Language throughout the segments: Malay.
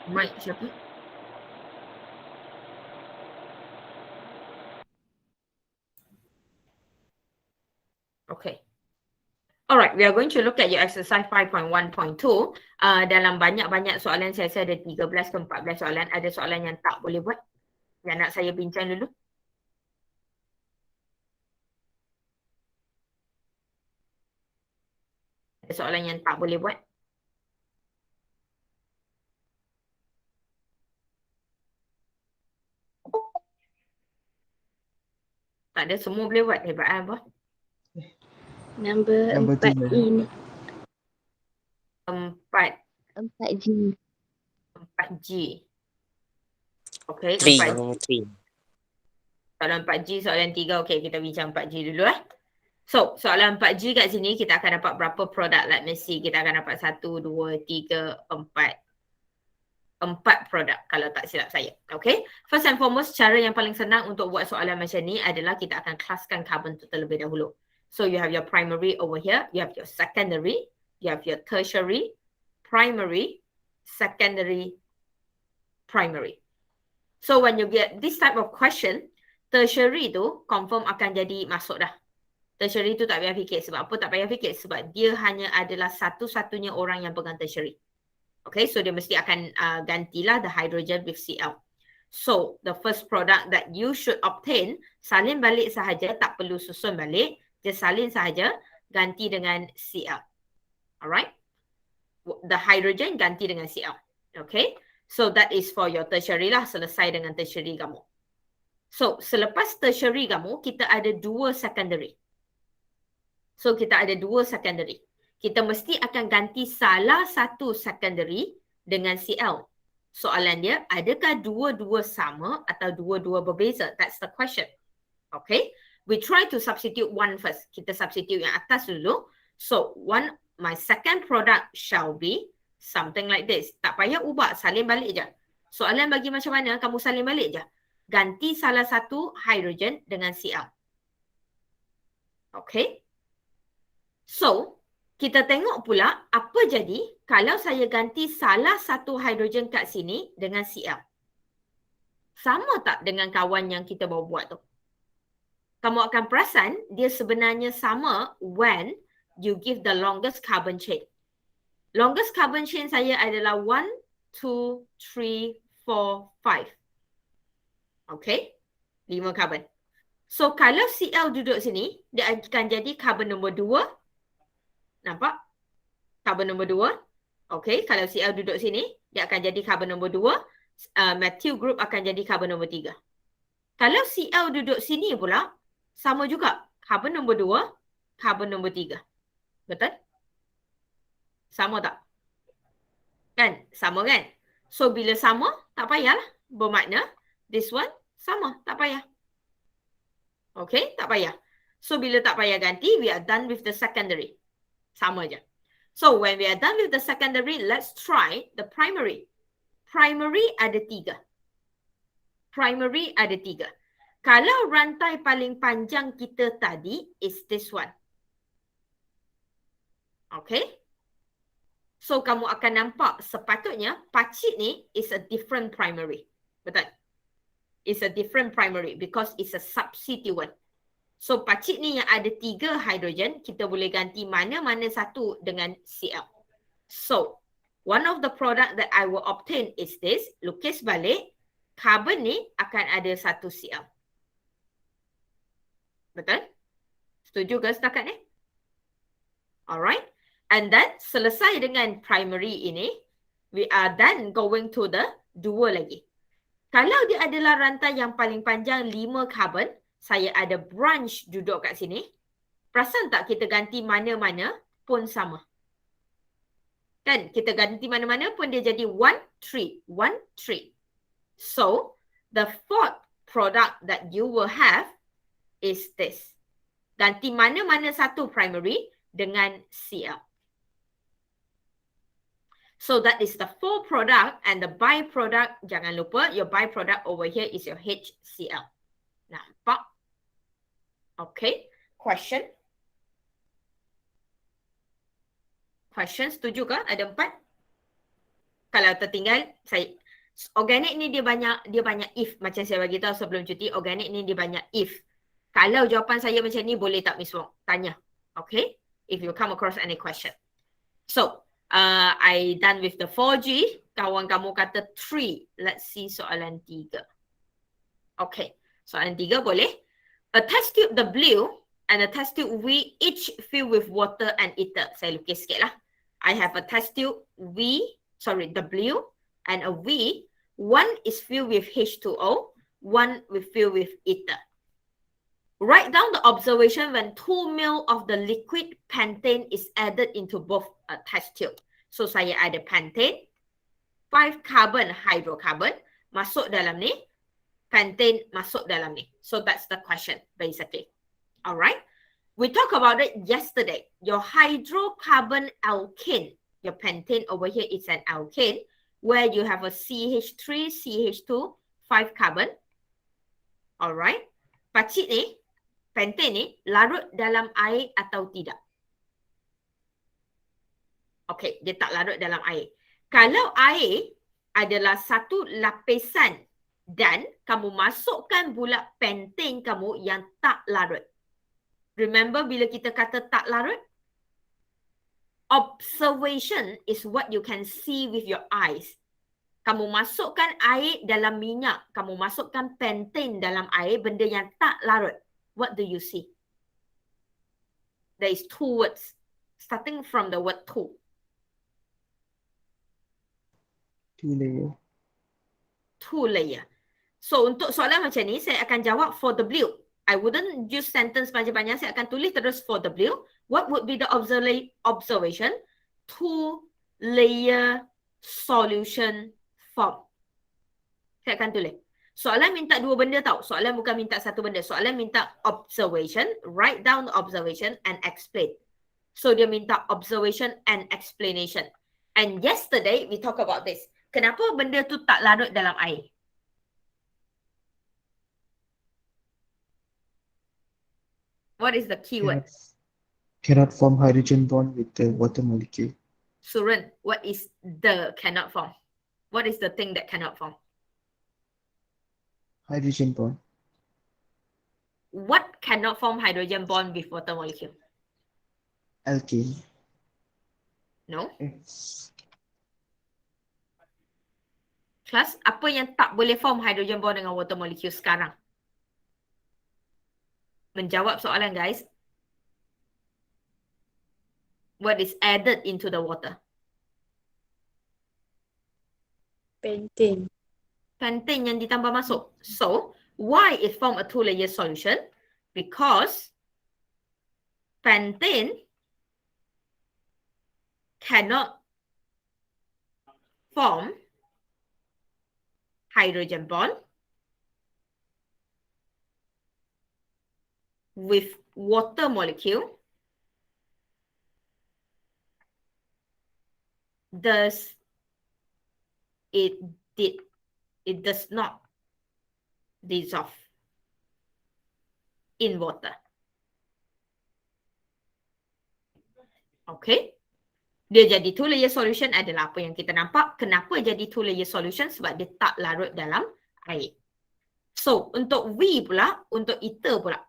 Mic siapa? Okay. Alright, we are going to look at your exercise 5.1.2. Dalam banyak-banyak soalan, saya rasa ada 13 ke 14 soalan. Ada soalan yang tak boleh buat. Yang nak saya bincang dulu. Ada soalan yang tak boleh buat. Tak ada, semua boleh buat. Hebat apa? Number Number 4 2. ini. 4G. 4G. Okay, 3. 4G. Soalan 4G, soalan 3. Okay, kita bincang 4G dulu . So, soalan 4G kat sini kita akan dapat berapa produk. Let me see, kita akan dapat 1, 2, 3, 4 produk kalau tak silap saya. Okay, first and foremost, cara yang paling senang untuk buat soalan macam ni adalah kita akan kelaskan carbon tu terlebih dahulu. So, you have your primary over here, you have your secondary, you have your tertiary, primary, secondary, primary. So, when you get this type of question, tertiary tu confirm akan jadi masuk dah. Tertiary tu tak payah fikir. Sebab apa tak payah fikir? Sebab dia hanya adalah satu-satunya orang yang pegang tertiary. Okay, so dia mesti akan gantilah the hydrogen with Cl. So, the first product that you should obtain, salin balik sahaja, tak perlu susun balik. Just salin sahaja, ganti dengan Cl. Alright? The hydrogen ganti dengan Cl. Okay? So, that is for your tertiary lah. Selesai dengan tertiary kamu. So, selepas tertiary kamu, kita ada 2 secondary. So, kita ada 2 secondary. Kita mesti akan ganti salah satu secondary dengan Cl. Soalan dia, adakah dua-dua sama atau dua-dua berbeza? That's the question. Okay? We try to substitute one first. Kita substitute yang atas dulu. So, my second product shall be something like this. Tak payah ubah, salin balik je. Soalan bagi macam mana, kamu salin balik je. Ganti salah satu hydrogen dengan Cl. Okay? So, kita tengok pula apa jadi kalau saya ganti salah satu hidrogen kat sini dengan Cl. Sama tak dengan kawan yang kita baru buat tu? Kamu akan perasan dia sebenarnya sama when you give the longest carbon chain. Longest carbon chain saya adalah 1, 2, 3, 4, 5. Okay? 5 carbon. So, kalau Cl duduk sini, dia akan jadi carbon nombor 2. Nampak? Carbon nombor 2. Okay, kalau Cl duduk sini, dia akan jadi carbon nombor 2. Methyl group akan jadi carbon nombor 3. Kalau Cl duduk sini pula, sama juga. Carbon nombor 2, carbon nombor 3. Betul? Sama tak? Kan? Sama kan? So, bila sama, tak payahlah. Bermakna, this one sama. Tak payah. Okay, tak payah. So, bila tak payah ganti, we are done with the secondary. Sama je. So, when we are done with the secondary, let's try the primary. Primary ada 3. Primary ada 3. Kalau rantai paling panjang kita tadi is this one. Okay? So, kamu akan nampak sepatutnya pacit ni is a different primary. Betul? It's a different primary because it's a substituent. So, pacit ni yang ada 3 hidrogen, kita boleh ganti mana-mana satu dengan Cl. So, one of the product that I will obtain is this. Lukis balik, carbon ni akan ada satu Cl. Betul? Setuju ke setakat ni? Alright. And then, selesai dengan primary ini, we are then going to the 2 lagi. Kalau dia adalah rantai yang paling panjang 5 carbon, saya ada branch duduk kat sini. Perasan tak kita ganti mana-mana pun sama. Kan? Kita ganti mana-mana pun dia jadi 1, 3. 1, 3. So, the fourth product that you will have is this. Ganti mana-mana satu primary dengan Cl. So, that is the 4 product and the byproduct. Jangan lupa, your byproduct over here is your HCl. Nampak? Okay, question? Question, setuju ke? Ada 4? kalau tertinggal, organik ni dia banyak if, macam saya bagi tahu sebelum cuti, organik ni dia banyak if. Kalau jawapan saya macam ni, boleh tak Miss Wong? Tanya. Okay? If you come across any question. So, I done with the 4G. Kawan kamu kata 3. Let's see soalan 3. Okay. Soalan 3 boleh. A test tube W and a test tube V each filled with water and ether. Saya lukis sikit lah. I have a test tube W and a V. One is filled with H2O. One will fill with ether. Write down the observation when 2 ml of the liquid pentane is added into both test tube. So, saya ada pentane, 5 carbon hydrocarbon masuk dalam ni, pentane masuk dalam ni. So, that's the question, basically. Alright? We talked about it yesterday. Your hydrocarbon alkane, your pentane over here is an alkane, where you have a CH3, CH2, 5 carbon. Alright? Pakcik ni, pentane ni larut dalam air atau tidak? Okey, dia tak larut dalam air. Kalau air adalah satu lapisan dan kamu masukkan pula pentane kamu yang tak larut. Remember bila kita kata tak larut? Observation is what you can see with your eyes. Kamu masukkan air dalam minyak, kamu masukkan pentane dalam air, benda yang tak larut. What do you see? There is 2 words, starting from the word 2. 2 layer. 2 layer. So, untuk soalan macam ni, saya akan jawab for W. I wouldn't use sentence panjang-panjang. Saya akan tulis terus for W. What would be the observation? 2 layer solution form. Saya akan tulis. Soalan minta 2 benda tau. Soalan bukan minta 1 benda. Soalan minta observation. Write down the observation and explain. So, dia minta observation and explanation. And yesterday, we talk about this. Kenapa benda tu tak larut dalam air? What is the keyword? Cannot form hydrogen bond with the water molecule. Suren, what is the cannot form? What is the thing that cannot form? Hydrogen bond. What cannot form hydrogen bond with water molecule? Alkane. No. Kelas, apa yang tak boleh form hydrogen bond dengan water molecule sekarang? Menjawab soalan, guys. What is added into the water? Pentane. Pentane yang ditambah masuk. So, why it form a 2-layer solution? Because pentane cannot form hydrogen bond with water molecule. Thus, it does not dissolve in water. Okay. Dia jadi 2-layer solution adalah apa yang kita nampak. Kenapa jadi 2-layer solution? Sebab dia tak larut dalam air. So, untuk V pula, untuk ether pula.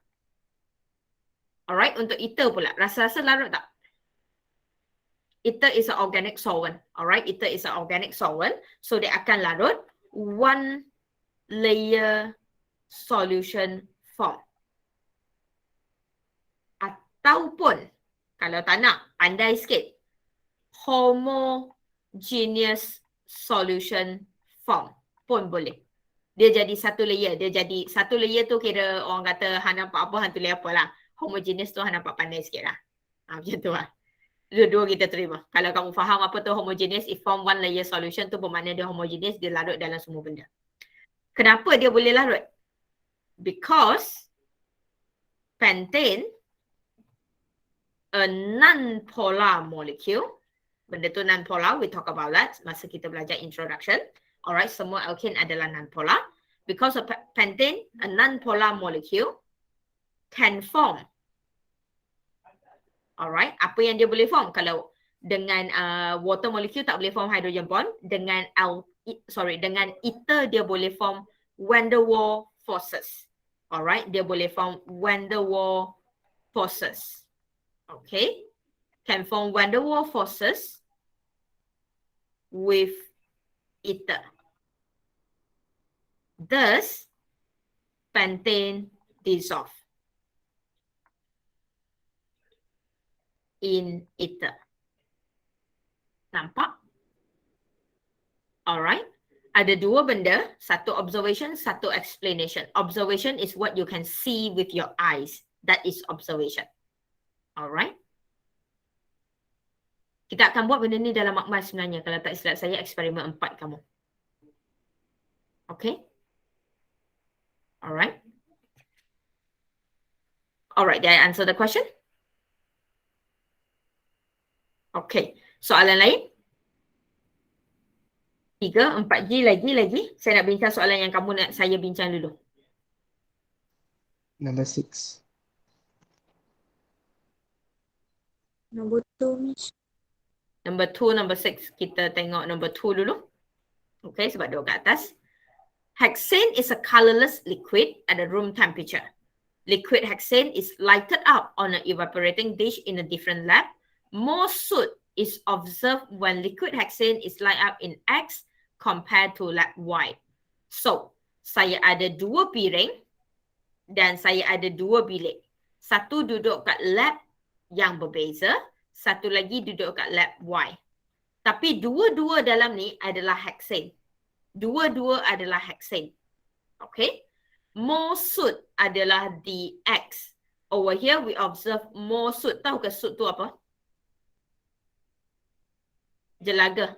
Alright, untuk ether pula. Rasa-rasa larut tak? Ether is an organic solvent. Alright, ether is an organic solvent. So, dia akan larut 1-layer solution form. Ataupun, kalau tak nak, pandai sikit. Homogeneous solution form pun boleh. Dia jadi 1 layer. Dia jadi 1 layer tu kira orang kata hang nampak apa, hang tulis apa lah. Homogeneous tu hang nampak pandai sikit lah. Macam tu lah. Dua-dua kita terima. Kalau kamu faham apa tu homogeneous, if form 1 layer solution tu bermakna dia homogeneous, dia larut dalam semua benda. Kenapa dia boleh larut? Because pentane, a non-polar molecule. Benda tu non-polar, we talk about that masa kita belajar introduction. Alright, semua alkane adalah non-polar. Because of pentane, a non-polar molecule can form. Alright, apa yang dia boleh form? Kalau Dengan water molecule tak boleh form hydrogen bond. Dengan dengan ether dia boleh form van der Waals forces. Alright, dia boleh form van der Waals forces. Okay, can form van der Waals forces with ether. Thus, pentane dissolve in ether. Nampak? Alright. Ada dua benda, satu observation, satu explanation. Observation is what you can see with your eyes. That is observation. Alright. Kita akan buat benda ni dalam makmal sebenarnya. Kalau tak silap saya, eksperimen 4 kamu. Okay. Alright. Alright, did I answer the question? Okay. Soalan lain? 3, 4G lagi. Saya nak bincang soalan yang kamu nak saya bincang dulu. Number 6. Nombor 2, Miss. Number 2, number 6. Kita tengok number 2 dulu. Okay, sebab dia kat atas. Hexane is a colorless liquid at a room temperature. Liquid hexane is lighted up on an evaporating dish in a different lab. More soot is observed when liquid hexane is light up in X compared to lab Y. So, saya ada 2 piring dan saya ada 2 bilik. Satu duduk kat lab yang berbeza, satu lagi duduk kat lab Y. Tapi dua-dua dalam ni adalah hexane. Dua-dua adalah hexane. Okay? More soot adalah the X. Over here we observe more soot. Tahu ke soot tu apa? Jelaga.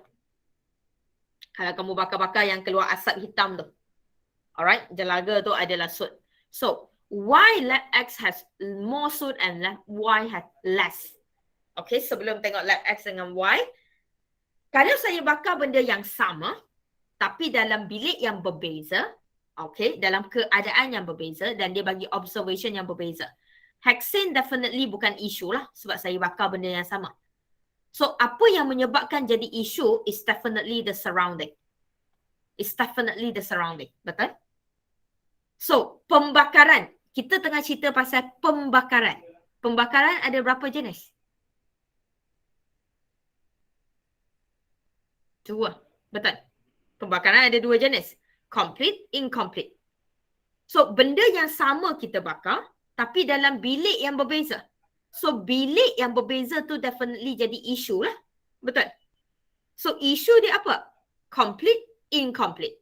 Kalau kamu bakar-bakar yang keluar asap hitam tu. Alright, jelaga tu adalah soot. So, why lab X has more soot and lab Y has less? Okay, sebelum tengok lab X dengan Y, kalau saya bakar benda yang sama, tapi dalam bilik yang berbeza, okay, dalam keadaan yang berbeza dan dia bagi observation yang berbeza. Hexane definitely bukan isu lah sebab saya bakar benda yang sama. So, apa yang menyebabkan jadi isu is definitely the surrounding. It's definitely the surrounding. Betul? So, pembakaran. Kita tengah cerita pasal pembakaran. Pembakaran ada berapa jenis? 2. Betul. Pembakaran ada 2 jenis. Complete, incomplete. So, benda yang sama kita bakar, tapi dalam bilik yang berbeza. So, bilik yang berbeza tu definitely jadi isu lah. Betul? So, isu dia apa? Complete, incomplete.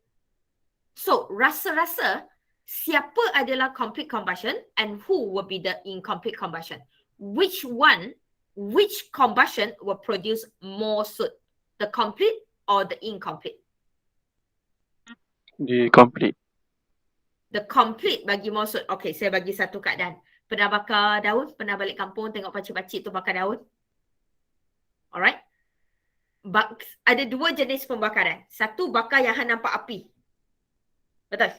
So, rasa-rasa siapa adalah complete combustion and who will be the incomplete combustion? Which combustion will produce more soot? The complete or the incomplete? The complete. The complete bagi more soot. Okay, saya bagi satu keadaan. Pernah bakar daun? Pernah balik kampung tengok pakcik-pakcik tu bakar daun? Alright. Ada 2 jenis pembakaran. Satu bakar yang nampak api. Betul?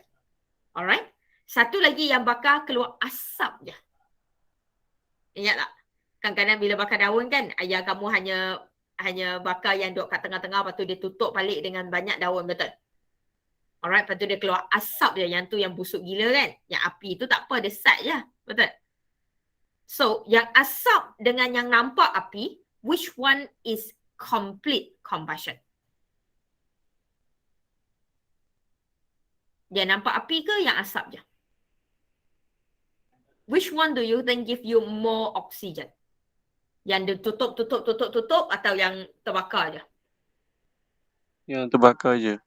Alright. Satu lagi yang bakar keluar asap je. Ingat tak? Kadang-kadang bila bakar daun kan, ayah kamu hanya bakar yang duduk kat tengah-tengah, lepas tu dia tutup balik dengan banyak daun, betul? Alright, lepas tu dia keluar asap je, yang tu yang busuk gila kan? Yang api tu tak apa, dia sat je, betul? So, yang asap dengan yang nampak api, which one is complete combustion? Dia nampak api ke yang asap je? Which one do you think give you more oxygen? Yang dia tutup atau yang terbakar je? Yang terbakar je.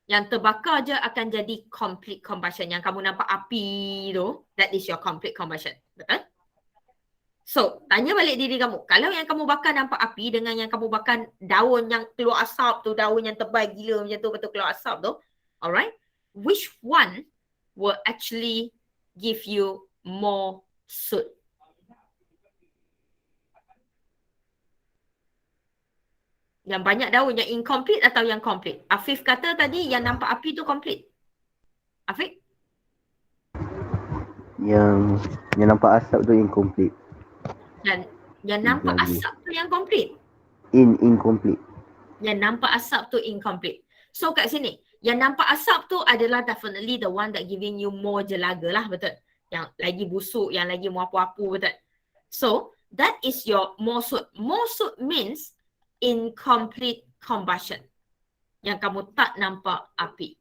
Yang terbakar je akan jadi complete combustion. Yang kamu nampak api tu, that is your complete combustion. Betul? So, tanya balik diri kamu. Kalau yang kamu bakar nampak api dengan yang kamu bakar daun yang keluar asap tu, daun yang tebal gila macam tu, betul keluar asap tu, alright? Which one will actually give you more soot? Yang banyak daun, yang incomplete atau yang complete? Afif kata tadi yang nampak api tu complete. Afif? Yang nampak asap tu incomplete. Dan yang nampak Lagi. asap tu yang complete. Incomplete. Yang nampak asap tu incomplete. So kat sini, yang nampak asap tu adalah definitely the one that giving you more jelaga lah, betul? Yang lagi busuk, yang lagi muapu-apu, betul? So, that is your mosut. Mosut means incomplete combustion. Yang kamu tak nampak api.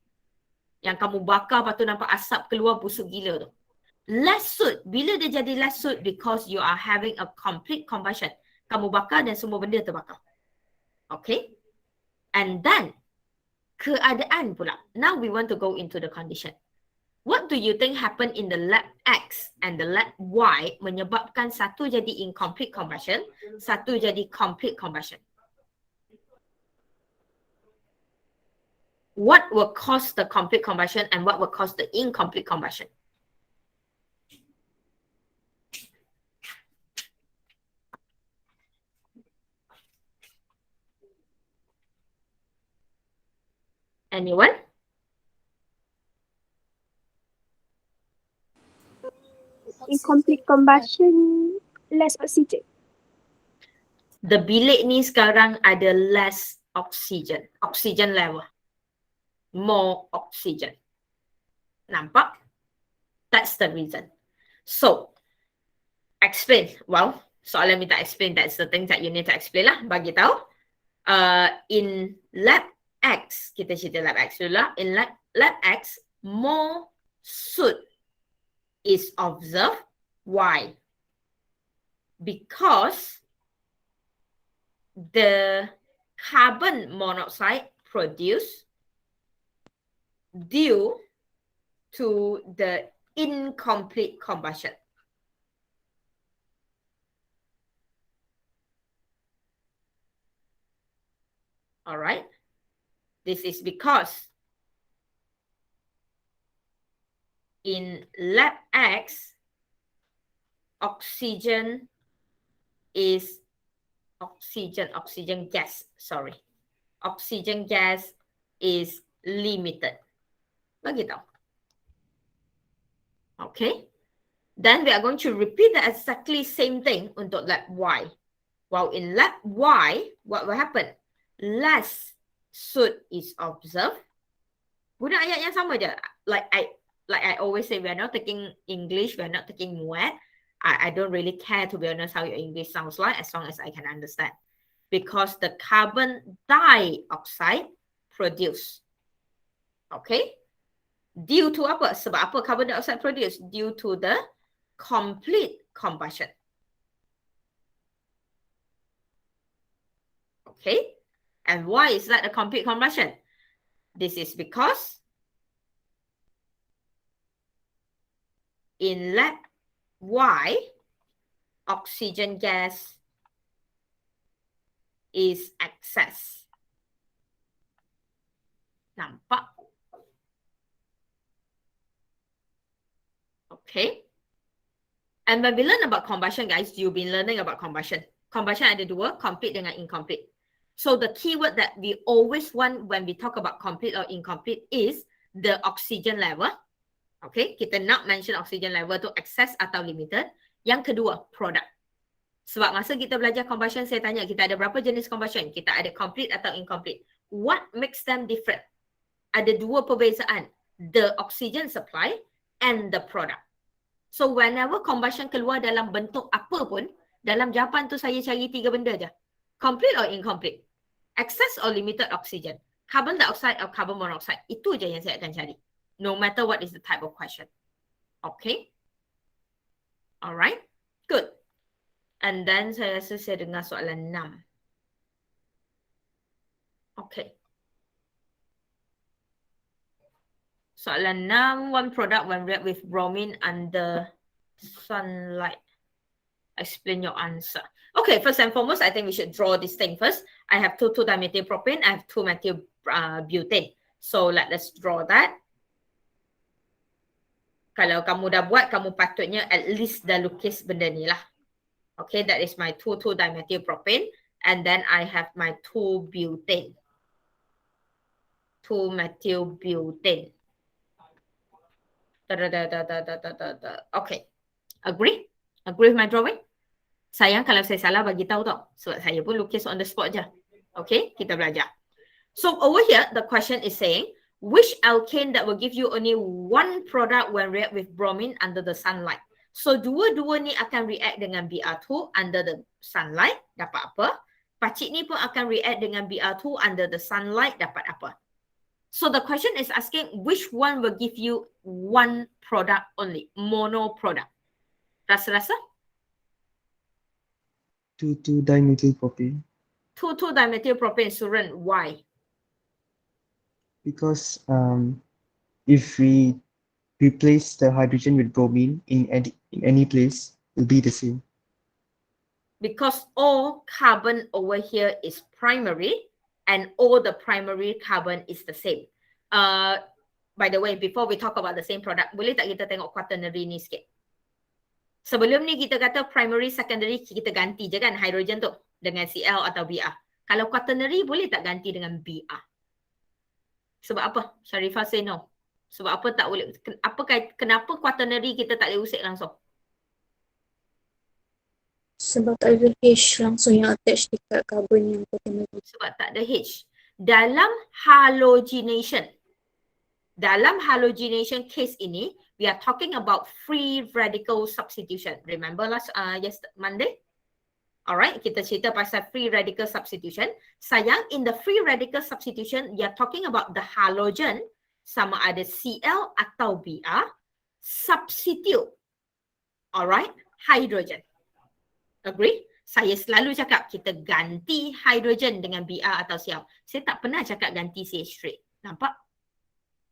Yang kamu bakar, lepas tu nampak asap keluar, busuk gila tu. Less soot, bila dia jadi less soot? Because you are having a complete combustion. Kamu bakar dan semua benda terbakar. Okay? And then, keadaan pula. Now we want to go into the condition. What do you think happened in the lab X and the lab Y menyebabkan satu jadi incomplete combustion, satu jadi complete combustion? What will cause the complete combustion and what will cause the incomplete combustion? Anyone? Incomplete combustion, less oxygen. The bilik ni sekarang ada less oxygen. Oxygen level. More oxygen. Nampak? That's the reason. So, explain. Well, soalan minta explain. That's the things that you need to explain lah. Bagi tahu. In lab X, kita cerita lab X dulu lah. In lab X, more soot is observed. Why? Because the carbon monoxide produced due to the incomplete combustion. All right. This is because in lab X, oxygen gas, sorry. Oxygen gas is limited. Bagi tahu. Okay. Then we are going to repeat the exactly same thing untuk lab Y. While in lab Y, what will happen? Less soot is observed. Guna ayat yang sama je. Like I always say, we are not taking English, we are not taking Muat. I don't really care, to be honest, how your English sounds like, as long as I can understand. Because the carbon dioxide produced. Okay? Due to apa? Sebab apa carbon dioxide produced? Due to the complete combustion. Okay? And why is that a complete combustion? This is because in lab Y, oxygen gas is excess. Nampak? Okay. And when we learn about combustion, guys, you've been learning about combustion. Combustion ada dua, complete dengan incomplete. So the keyword that we always want when we talk about complete or incomplete is the oxygen level. Okay, kita nak mention oxygen level tu excess atau limited. Yang kedua, product. Sebab masa kita belajar combustion, saya tanya kita ada berapa jenis combustion? Kita ada complete atau incomplete. What makes them different? Ada dua perbezaan. The oxygen supply and the product. So whenever combustion keluar dalam bentuk apa pun, dalam jawapan tu saya cari tiga benda je. Complete or incomplete? Excess or limited oxygen? Carbon dioxide or carbon monoxide? Itu je yang saya akan cari. No matter what is the type of question. Okay? Alright? Good. And then saya rasa saya dengar soalan 6. Okay. Soalan 6, one product when read with bromine under sunlight. Explain your answer. Okay, first and foremost, I think we should draw this thing first. I have 2,2-dimethyl propane, I have 2-methyl butane. So let's draw that. Kalau kamu dah buat, kamu patutnya at least dah lukis benda ni lah. Okay, that is my 2,2-dimethyl propane. And then I have my 2-butane. 2-methyl butane. Okay. Agree? Agree with my drawing? Sayang kalau saya salah bagi tahu tau. Sebab saya pun lukis on the spot je. Okay, kita belajar. So over here, the question is saying, which alkane that will give you only one product when react with bromine under the sunlight? So dua-dua ni akan react dengan Br2 under the sunlight, dapat apa? Pacik ni pun akan react dengan Br2 under the sunlight, dapat apa? So the question is asking which one will give you one product only, mono product. Rasa-rasa? 2,2-dimethylpropane. 2,2-dimethylpropane, Suren, why? Because if we replace the hydrogen with bromine in any place, it will be the same. Because all carbon over here is primary and all the primary carbon is the same. By the way, before we talk about the same product, boleh tak kita tengok quaternary ni sikit? Sebelum ni kita kata primary, secondary, kita ganti je kan hydrogen tu dengan Cl atau Br. Kalau quaternary boleh tak ganti dengan Br? Sebab apa? Sharifah say no. Sebab apa tak boleh? Kenapa quaternary kita tak boleh usik langsung? Sebab tak ada H langsung yang attach dekat carbon yang quaternary. Sebab tak ada H. Dalam halogenation case ini, we are talking about free radical substitution. Remember last Monday? Alright, kita cerita pasal free radical substitution. Sayang, in the free radical substitution, we are talking about the halogen sama ada Cl atau Br substitute. Alright, hydrogen. Agree? Saya selalu cakap kita ganti hydrogen dengan Br atau Cl. Saya tak pernah cakap ganti CH straight. Nampak?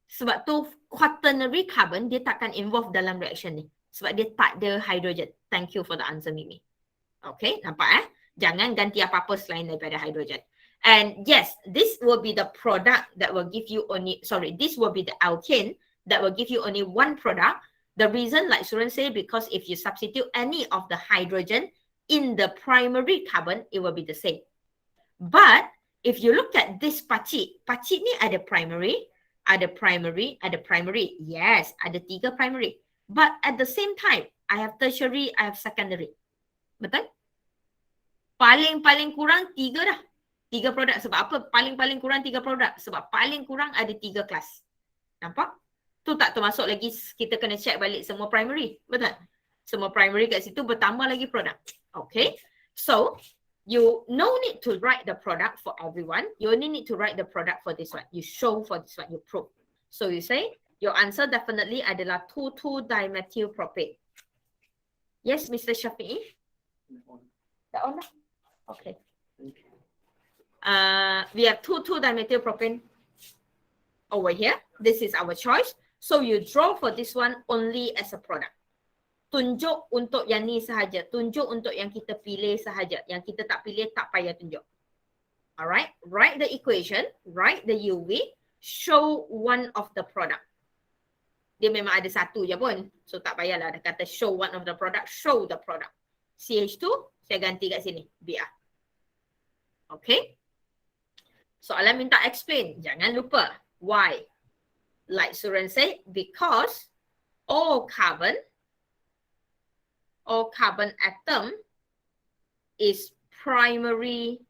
Sebab tu quaternary carbon dia takkan involve dalam reaction ni. Sebab dia tak ada hydrogen. Thank you for the answer, Mimi. Okay, nampak Jangan ganti apa-apa selain daripada hydrogen. And yes, this will be the product that will give you only, this will be the alkane that will give you only one product. The reason, like Suren said, because if you substitute any of the hydrogen in the primary carbon, it will be the same. But if you look at this pacik ni ada primary, ada primary. Yes, ada 3 primary. But at the same time, I have tertiary, I have secondary. Betul? Paling kurang 3 dah. 3 produk. Sebab apa? Paling kurang 3 produk. Sebab paling kurang ada 3 kelas. Nampak? Tu tak termasuk lagi kita kena check balik semua primary. Betul? Semua primary kat situ bertambah lagi produk. Okay? So, you no need to write the product for everyone. You only need to write the product for this one. You show for this one. You prove. So, you say, your answer definitely adalah 2,2-dimethylpropane. Yes, Mr. Shafi'i? Tak on lah? Okay. We have 2,2-dimethylpropane over here. This is our choice. So you draw for this one only as a product. Tunjuk untuk yang ni sahaja. Tunjuk untuk yang kita pilih sahaja. Yang kita tak pilih tak payah tunjuk. Alright. Write the equation. Write the UV. Show one of the product. Dia memang ada satu je pun. So tak payahlah dia kata show one of the product. Show the product. CH2 saya ganti kat sini. Br. Okay. Soalan minta explain. Jangan lupa. Why? Like Suren said, because all carbon atom is primary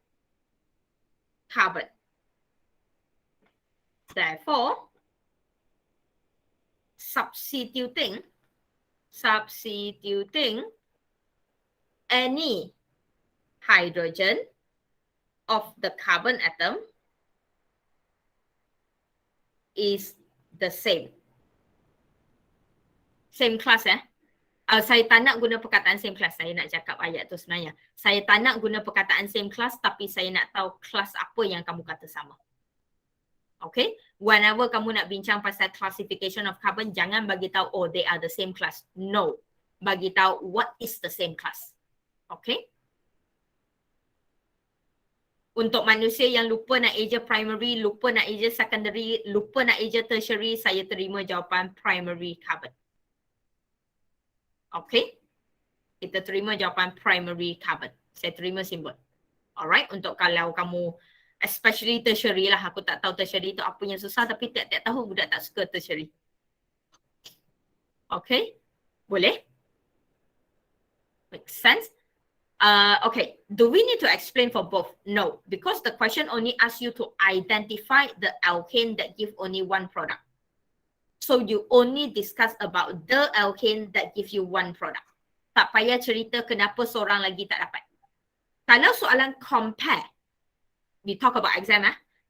carbon. Therefore, substituting any hydrogen of the carbon atom is the same. Same class saya tak nak guna perkataan same class. Saya nak cakap ayat tu sebenarnya. Saya tak nak guna perkataan same class tapi saya nak tahu kelas apa yang kamu kata sama. Okay? Whenever kamu nak bincang pasal classification of carbon, jangan bagi tahu oh they are the same class. No. Bagi tahu what is the same class. Okay? Untuk manusia yang lupa nak eja primary, lupa nak eja secondary, lupa nak eja tertiary, saya terima jawapan primary carbon. Okay? Kita terima jawapan primary carbon. Saya terima simbol. Alright? Untuk kalau kamu, especially tertiary lah. Aku tak tahu tertiary tu apa yang susah tapi tiap-tiap tahu budak tak suka tertiary. Okay? Boleh? Make sense? Okay, do we need to explain for both? No, because the question only asks you to identify the alkane that give only one product. So you only discuss about the alkane that give you one product. Tak payah cerita kenapa seorang lagi tak dapat. Kalau soalan compare, we talk about exam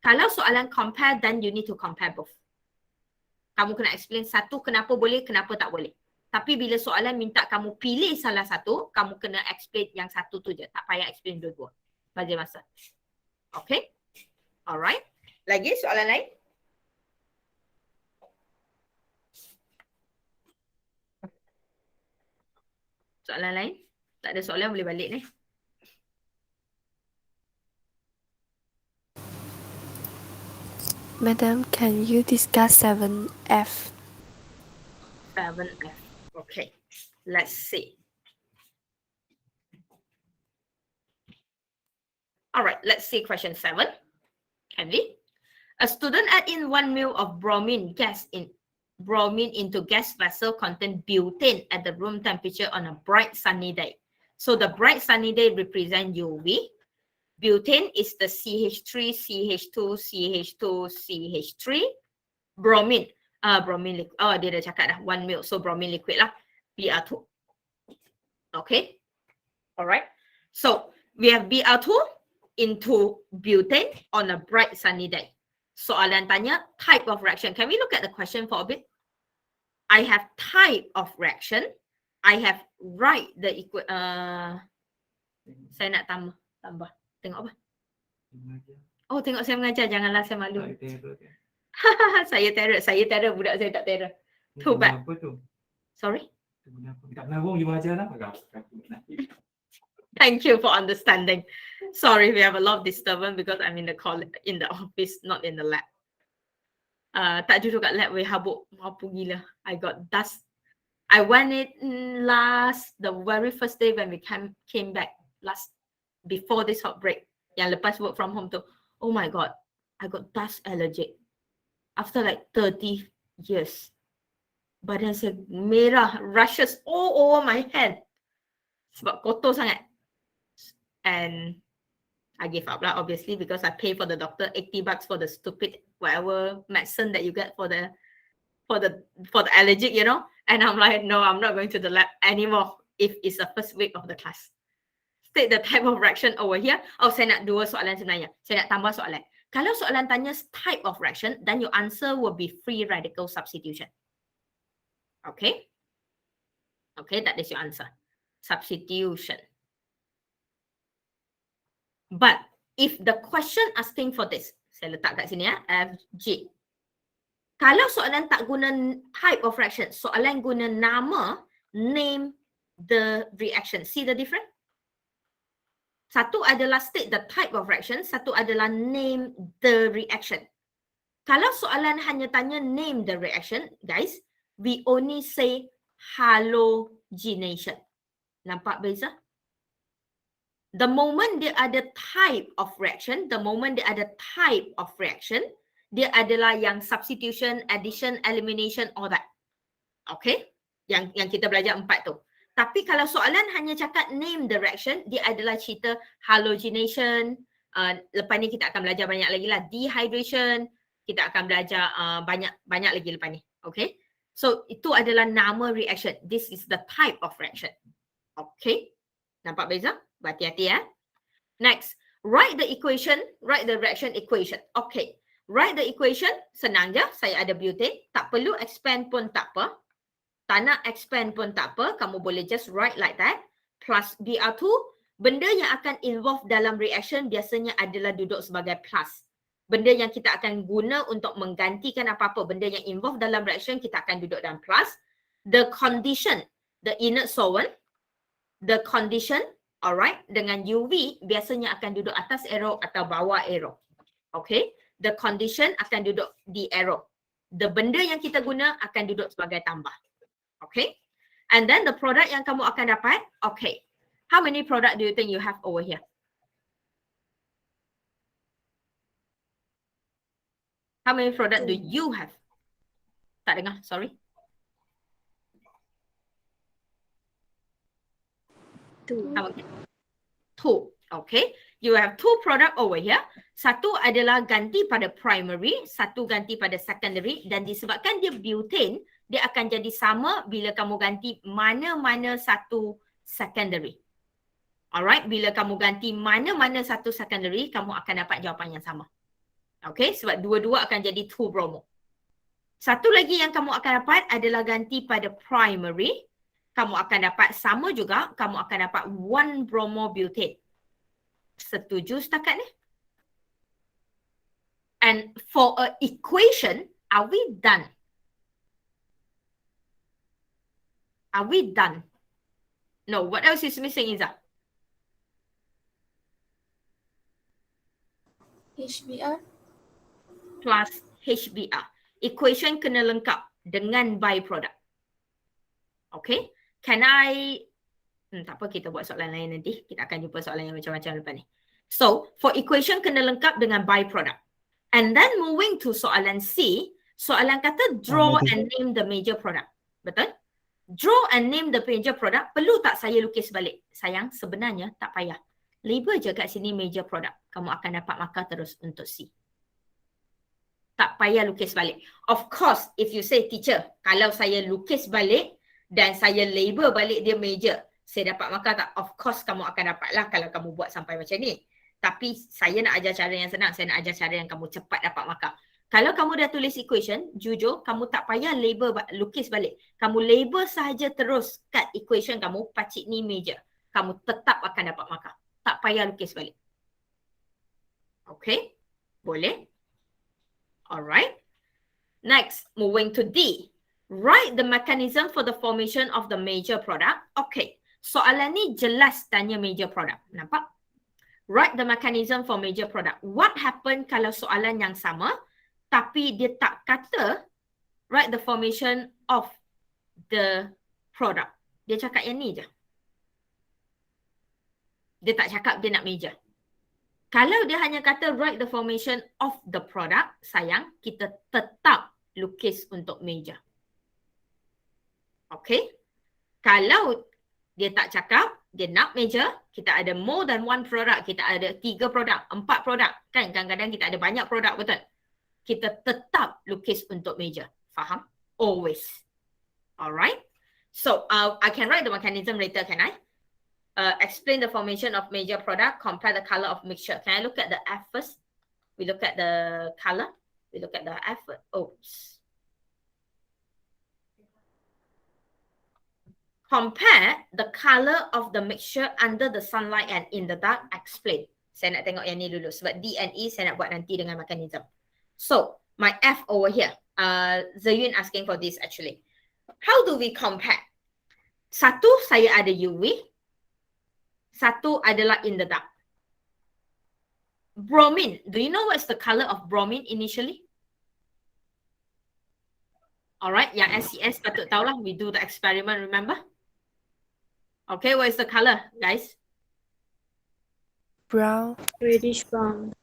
Kalau soalan compare, then you need to compare both. Kamu kena explain satu kenapa boleh, kenapa tak boleh. Tapi bila soalan minta kamu pilih salah satu, kamu kena explain yang satu tu je. Tak payah explain dua-dua. Bagi masa. Okay? Alright. Lagi soalan lain? Soalan lain? Tak ada soalan, boleh balik ni. Madam, can you discuss 7F? 7F. Okay. Let's see. Alright, let's see question 7. Can we? A student add in 1 ml of bromine into gas vessel contain butane at the room temperature on a bright sunny day. So the bright sunny day represent UV. Butane is the CH3, CH2, CH2, CH3. Bromine. Bromine liquid. Oh, dia dah cakap dah. 1 ml. So bromine liquid lah. Br2. Okay. Alright. So we have Br2 into butane on a bright sunny day. Soalan tanya type of reaction. Can we look at the question for a bit? I have type of reaction. I have write the saya nak tambah. Tengok apa? Oh, tengok saya mengajar. Janganlah saya malu. Saya terror. Budak saya tak terror. Too bad. Sorry? Thank you for understanding. Sorry, we have a lot of disturbance because I'm in the office, not in the lab. Tak duduk kat lab, we habuk mampu gila. I got dust. I went in the very first day when we came back before this outbreak. Yang lepas work from home tu. Oh my God, I got dust allergic. After like 30 years. Badan saya merah, rashes all over my hand. Sebab kotor sangat. And I gave up lah, obviously, because I pay for the doctor $80 for the stupid whatever medicine that you get for the allergic, you know. And I'm like, no, I'm not going to the lab anymore if it's the first week of the class. State the type of reaction over here. Oh, saya nak dua soalan sebenarnya. Saya nak tambah soalan. Kalau soalan tanya type of reaction, then your answer will be free radical substitution. Okay? Okay, that is your answer. Substitution. But if the question asking for this, saya letak kat sini FG. Kalau soalan tak guna type of reaction, soalan guna nama, name the reaction. See the difference? Satu adalah state the type of reaction, satu adalah name the reaction. Kalau soalan hanya tanya name the reaction, guys, we only say halogenation. Nampak beza? The moment dia ada type of reaction, dia adalah yang substitution, addition, elimination, all that. Okay? Yang kita belajar 4 tu. Tapi kalau soalan hanya cakap name the reaction, dia adalah cerita halogenation. Lepas ni kita akan belajar banyak lagi lah. Dehydration. Kita akan belajar banyak lagi lepas ni. Okay? So, itu adalah nama reaction. This is the type of reaction. Okay? Nampak beza? Berhati-hati ya. Next, write the reaction equation. Okay. Write the equation, senang je. Saya ada butane. Tak perlu expand pun tak apa. Tak nak expand pun tak apa. Kamu boleh just write like that. Plus Br2, benda yang akan involve dalam reaction biasanya adalah duduk sebagai plus. Benda yang kita akan guna untuk menggantikan apa-apa. Benda yang involve dalam reaction, kita akan duduk dalam plus. The condition, the inert solvent, the condition, alright, dengan UV biasanya akan duduk atas arrow atau bawah arrow. Okay, the condition akan duduk di arrow. The benda yang kita guna akan duduk sebagai tambah. Okay, and then the product yang kamu akan dapat, okay, how many product do you think you have over here? How many product do you have? Tak dengar, sorry. 2. Okay. two. Okay, you have two product over here. Satu adalah ganti pada primary, satu ganti pada secondary, dan disebabkan dia butane, dia akan jadi sama bila kamu ganti mana-mana satu secondary. Alright, bila kamu ganti mana-mana satu secondary, kamu akan dapat jawapan yang sama. Okay, sebab dua-dua akan jadi 2 bromo. Satu lagi yang kamu akan dapat adalah ganti pada primary. Kamu akan dapat sama juga, kamu akan dapat 1 bromo butane. Setuju setakat ni? And for a equation, are we done? Are we done? No, what else is missing, Iza? HBr. Plus HBr. Equation kena lengkap dengan byproduct. Okay? Can I... tak apa, kita buat soalan lain nanti. Kita akan jumpa soalan yang macam-macam lepas ni. So, for equation kena lengkap dengan byproduct. And then moving to soalan C, soalan kata draw and name the major product. Betul? Draw and name the major product, perlu tak saya lukis balik? Sayang, sebenarnya tak payah. Label je kat sini major product. Kamu akan dapat markah terus untuk C. Tak payah lukis balik. Of course, if you say, teacher, kalau saya lukis balik dan saya label balik dia major, saya dapat markah tak? Of course, kamu akan dapat lah kalau kamu buat sampai macam ni. Tapi saya nak ajar cara yang senang. Saya nak ajar cara yang kamu cepat dapat markah. Kalau kamu dah tulis equation, jujur, kamu tak payah label, lukis balik. Kamu label sahaja terus kat equation kamu, pacik ni major. Kamu tetap akan dapat markah. Tak payah lukis balik. Okay? Boleh? Alright. Next, moving to D. Write the mechanism for the formation of the major product. Okay. Soalan ni jelas tanya major product. Nampak? Write the mechanism for major product. What happen kalau soalan yang sama tapi dia tak kata write the formation of the product. Dia cakap yang ni je. Dia tak cakap dia nak major. Kalau dia hanya kata write the formation of the product, sayang, kita tetap lukis untuk major. Okay? Kalau dia tak cakap, dia nak major, kita ada more than one product, kita ada 3 produk, 4 produk. Kan kadang-kadang kita ada banyak produk, betul? Kita tetap lukis untuk major. Faham? Always. Alright? So, I can write the mechanism later, can I? Explain the formation of major product, compare the color of mixture. Can I look at the F first? We look at the color. We look at the F. Oops. Compare the color of the mixture under the sunlight and in the dark. Explain. Saya nak tengok yang ni dulu. Sebab D and E saya nak buat nanti dengan mechanism. So, my F over here. Zayun asking for this actually. How do we compare? Satu, saya ada UV. Satu adalah in the dark. Bromine. Do you know what's the color of bromine initially? Alright, yang SCS patut tahulah. We do the experiment, remember? Okay, what is the color, guys? Brown. Reddish brown.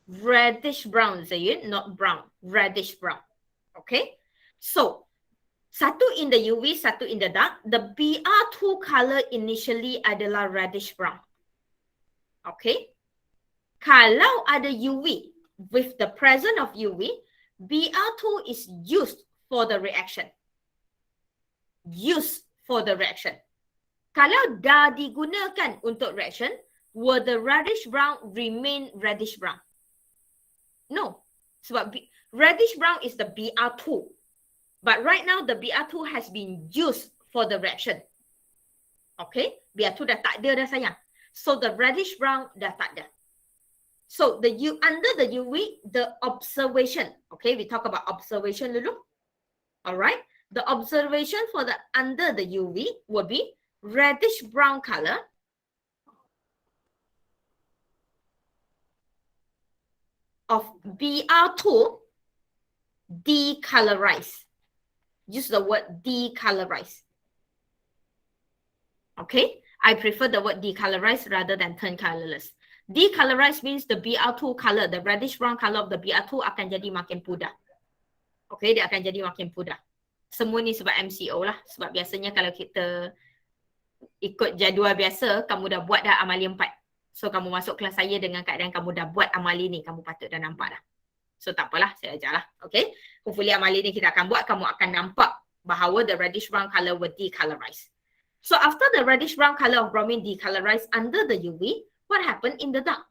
Reddish brown, Zayun, not brown. Reddish brown. Okay? So, satu in the UV, satu in the dark. The BR2 color initially adalah reddish brown. Okay? Kalau ada UV, with the presence of UV, BR2 is used for the reaction. Used for the reaction. Kalau dah digunakan untuk reaction, will the reddish brown remain reddish brown? No. Sebab reddish brown is the BR2. But right now, the BR2 has been used for the reaction. Okay? BR2 dah tak ada dah sayang. So, the reddish brown dah tak ada. So, under the UV, the observation. Okay, we talk about observation dulu. Alright? The observation for the under the UV will be reddish brown color. Of BR2 decolorized. Use the word decolorized. Okay? I prefer the word decolorized rather than turn colorless. Decolorized means the BR2 color, the reddish brown color of the BR2 akan jadi makin pudar. Okay, dia akan jadi makin pudar. Semua ni sebab MCO lah. Sebab biasanya kalau kita ikut jadual biasa, kamu dah buat dah amalia 4. So kamu masuk kelas saya dengan keadaan kamu dah buat amali ni, kamu patut dah nampak dah. So tak apalah, saya ajar lah. Okay. Hopefully amali ni kita akan buat, kamu akan nampak bahawa the reddish brown color will decolorize. So after the reddish brown color of bromine decolorize under the UV, what happened in the dark?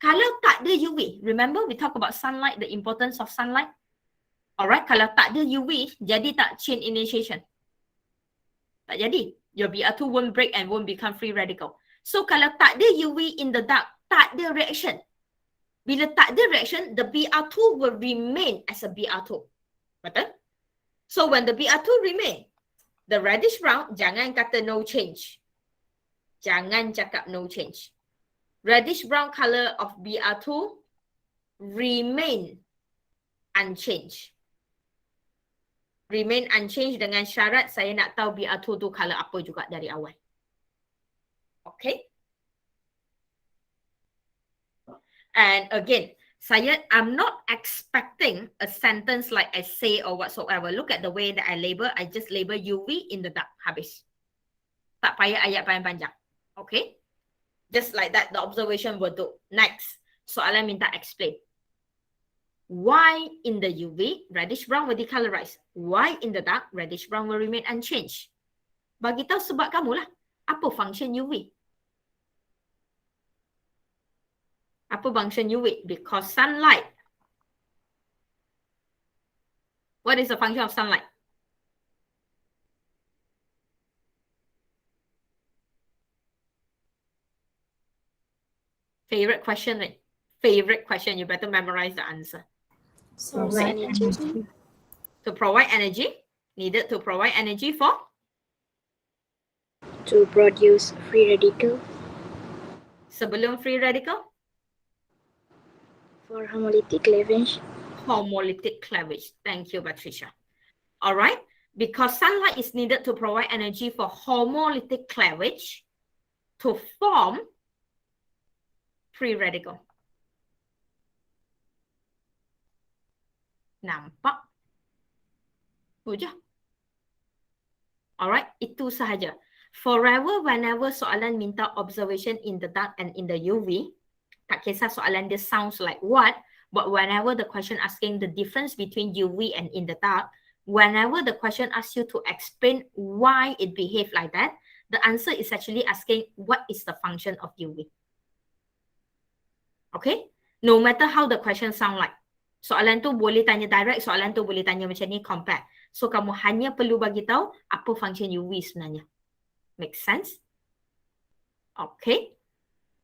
Kalau tak ada UV, remember we talk about sunlight, the importance of sunlight? Alright, kalau tak ada UV, jadi tak chain initiation? Tak jadi. Your Br2 won't break and won't become free radical. So kalau tak ada UV in the dark, tak ada reaction. Bila tak ada reaction, the Br2 will remain as a Br2. Betul? So when the Br2 remain, the reddish brown, jangan kata no change. Jangan cakap no change. Reddish brown color of Br2 remain unchanged. Remain unchanged dengan syarat saya nak tahu Br2 tu color apa juga dari awal. Okay? And again, I'm not expecting a sentence like I say or whatsoever. Look at the way that I label. I just label UV in the dark. Habis. Tak payah ayat panjang-panjang. Okay? Just like that, the observation will do. Next. Soalan minta explain. Why in the UV, reddish brown will decolorize? Why in the dark, reddish brown will remain unchanged? Bagi tahu sebab kamu lah. Apa function UV? Apa function UV? Because sunlight. What is the function of sunlight? Favorite question, right? Favorite question. You better memorize the answer. Source energy. To provide energy. Needed to provide energy for? To produce free radical. Sebelum free radical? For homolytic cleavage. Homolytic cleavage. Thank you, Patricia. All right. Because sunlight is needed to provide energy for homolytic cleavage to form free radical. Nampak? Itu je. Alright, itu sahaja. Forever, whenever soalan minta observation in the dark and in the UV, tak kisah soalan dia sounds like what, but whenever the question asking the difference between UV and in the dark, whenever the question asks you to explain why it behave like that, the answer is actually asking what is the function of UV. Okay? No matter how the question sound like. Soalan tu boleh tanya direct, soalan tu boleh tanya macam ni, compare. So, kamu hanya perlu bagi tahu apa function UV sebenarnya. Make sense? Okay.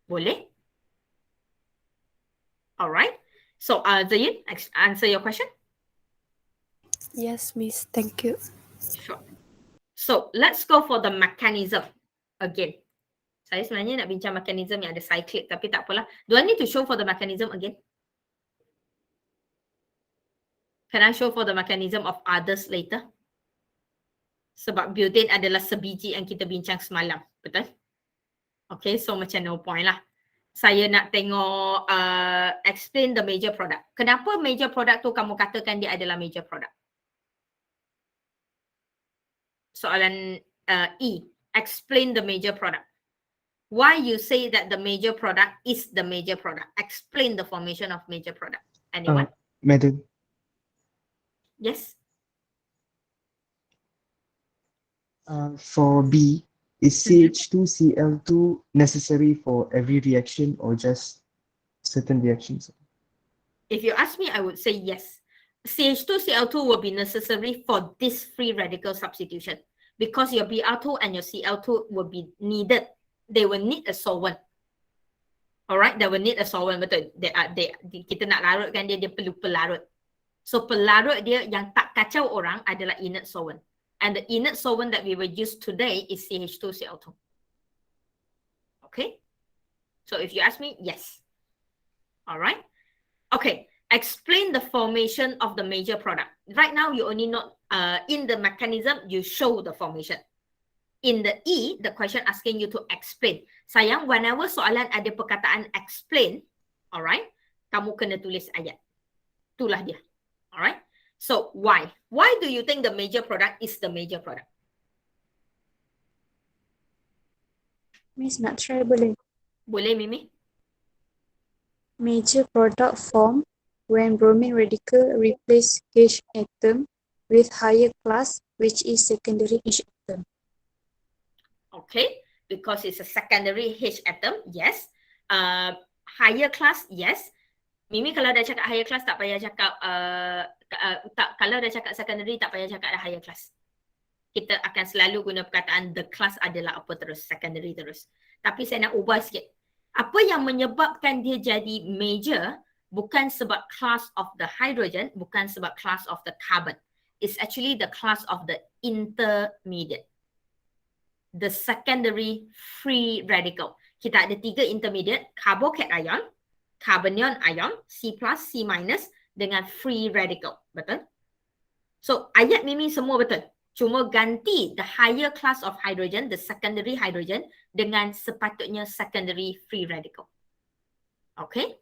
Boleh? Alright. So, Zayin, answer your question? Yes, Miss. Thank you. Sure. So, let's go for the mechanism again. Saya sebenarnya nak bincang mechanism yang ada cyclic, tapi tak apalah. Do I need to show for the mechanism again? Can I show for the mechanism of others later? Sebab butane adalah sebiji yang kita bincang semalam. Betul? Okay, so macam no point lah. Saya nak tengok explain the major product. Kenapa major product tu kamu katakan dia adalah major product? Soalan E. Explain the major product. Why you say that the major product is the major product? Explain the formation of major product. Anyone? Madam, Yes? for B, is CH2Cl2 necessary for every reaction or just certain reactions? If you ask me, I would say yes. CH2Cl2 will be necessary for this free radical substitution because your Br2 and your Cl2 will be needed. They will need a solvent. Alright, they will need a solvent. Betul. Kita nak larutkan dia perlu pelarut. So pelarut dia yang tak kacau orang adalah inert solvent. And the inert solvent that we will use today is CH2Cl2. Okay? So if you ask me, yes. Alright? Okay. Explain the formation of the major product. Right now, you only know in the mechanism, you show the formation. In the E, the question asking you to explain. Sayang, whenever soalan ada perkataan explain, alright, kamu kena tulis ayat. Itulah dia. Alright? So, why? Why do you think the major product is the major product? Miss, nak try boleh? Boleh Mimi? Major product form when bromine radical replace H atom with higher class, which is secondary H atom. Okay, because it's a secondary H atom, yes. Higher class, yes. Mimi kalau dah cakap higher class tak payah cakap kalau dah cakap secondary tak payah cakap higher class. Kita akan selalu guna perkataan the class adalah apa terus, secondary terus. Tapi saya nak ubah sikit. Apa yang menyebabkan dia jadi major bukan sebab class of the hydrogen, bukan sebab class of the carbon. It's actually the class of the intermediate. The secondary free radical. Kita ada 3 intermediate, carbocation, carbanion ion, C+, C- dengan free radical. Betul? So, ayat Mimi semua betul. Cuma ganti the higher class of hydrogen, the secondary hydrogen, dengan sepatutnya secondary free radical. Okay?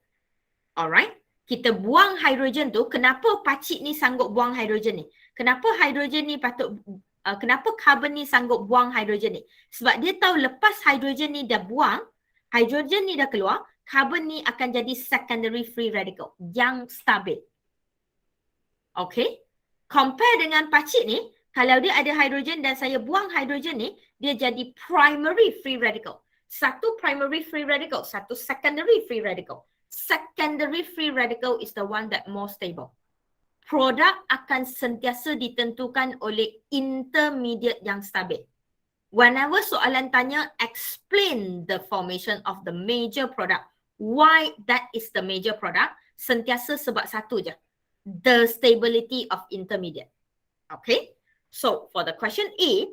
Alright? Kita buang hydrogen tu, kenapa pacik ni sanggup buang hydrogen ni? Kenapa hydrogen ni kenapa carbon ni sanggup buang hydrogen ni? Sebab dia tahu lepas hydrogen ni dah buang, hydrogen ni dah keluar, carbon ni akan jadi secondary free radical yang stabil. Okay? Compare dengan pacik ni, kalau dia ada hydrogen dan saya buang hydrogen ni, dia jadi primary free radical. Satu primary free radical, satu secondary free radical. Secondary free radical is the one that more stable. Produk akan sentiasa ditentukan oleh intermediate yang stabil. Whenever soalan tanya, explain the formation of the major product. Why that is the major product? Sentiasa sebab satu je. The stability of intermediate. Okay? So, for the question A,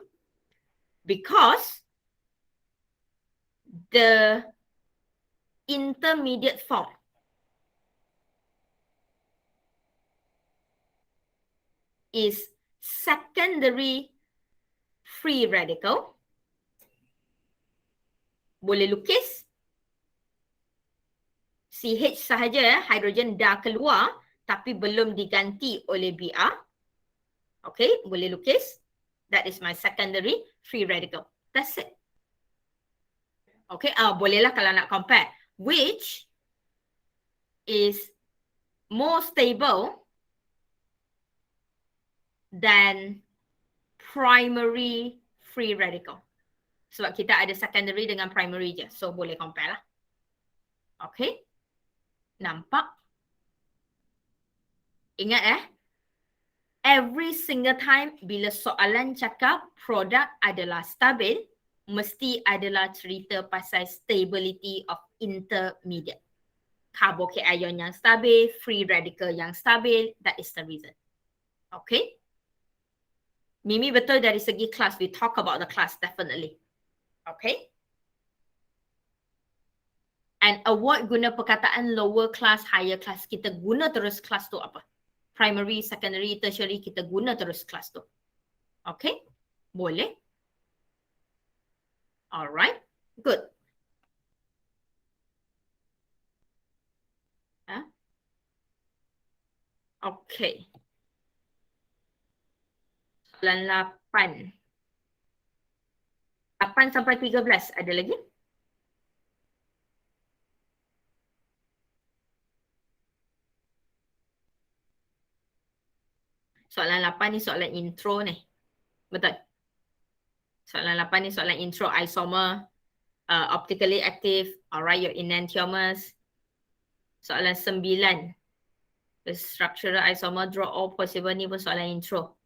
because the intermediate form is secondary free radical, boleh lukis CH sahaja, hydrogen dah keluar tapi belum diganti oleh Br. Okay, boleh lukis. That is my secondary free radical. That's it. Okay, bolehlah kalau nak compare. Which is more stable than primary free radical. Sebab kita ada secondary dengan primary je. So, boleh compare lah. Okay. Nampak? Ingat every single time bila soalan cakap produk adalah stabil, mesti adalah cerita pasal stability of intermediate. Carbocation yang stabil, free radical yang stabil, that is the reason. Okay? Mimi betul dari segi class, we talk about the class definitely. Okay? And avoid guna perkataan lower class, higher class. Kita guna terus class tu apa? Primary, secondary, tertiary, kita guna terus class tu. Okay? Boleh? Alright. Good. Okay. Soalan 8. 8 sampai 13. Ada lagi? Soalan 8 ni soalan intro ni. Betul? Soalan 8 ni soalan intro isomer, optically active, alright, your enantiomers. Soalan 9. The structural isomer, draw all possible, ni pun soalan intro.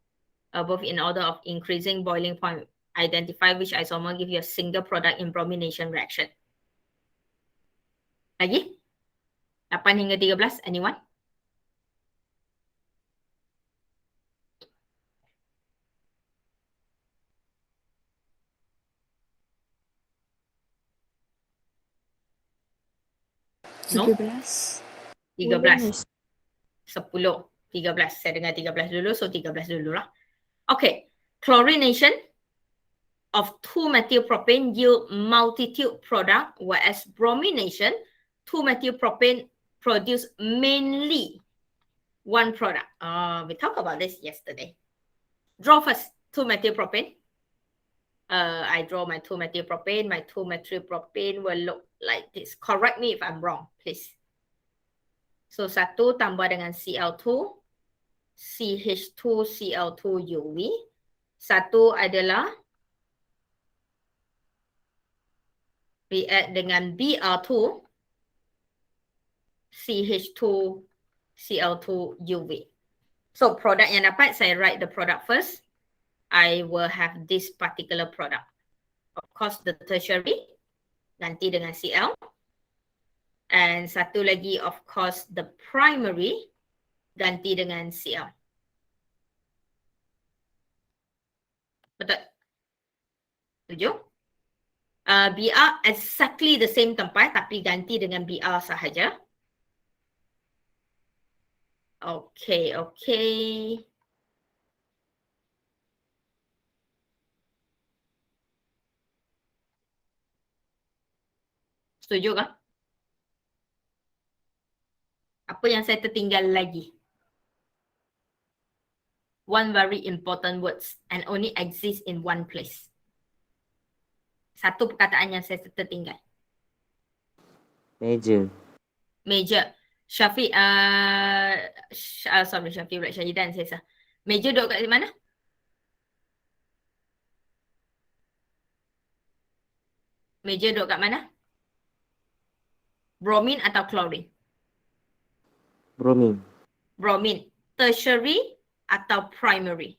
Above in order of increasing boiling point. Identify which isomer give you a single product in bromination reaction. Lagi? 8 hingga 13, anyone? No? 13. 13. 10. 13. Saya dengar 13 dulu, so 13 dulu lah. Okay. Chlorination of 2-methylpropane yield multitude product, whereas bromination, 2-methylpropane produce mainly one product. We talked about this yesterday. Draw first 2-methylpropane. I draw my 2-methylpropane. My 2-methylpropane will look like this. Correct me if I'm wrong, please. So 1 tambah dengan Cl2, CH2Cl2 UV. 1 adalah react dengan Br2, CH2Cl2 UV. So product yang dapat, saya write the product first. I will have this particular product. Of course, the tertiary, ganti dengan Cl. And satu lagi, of course, the primary, ganti dengan Cl. Betul? Setuju? Br exactly the same tempat, tapi ganti dengan Br sahaja. Okay, okay. Setuju kah? Apa yang saya tertinggal lagi? One very important words and only exist in one place. Satu perkataan yang saya tertinggal. Meja. Meja. Syafiq, sorry Syafiq pula Syahidan saya sah. Meja duduk kat mana? Meja duduk kat mana? Bromine atau chlorine? Bromine. Bromine. Tertiary atau primary?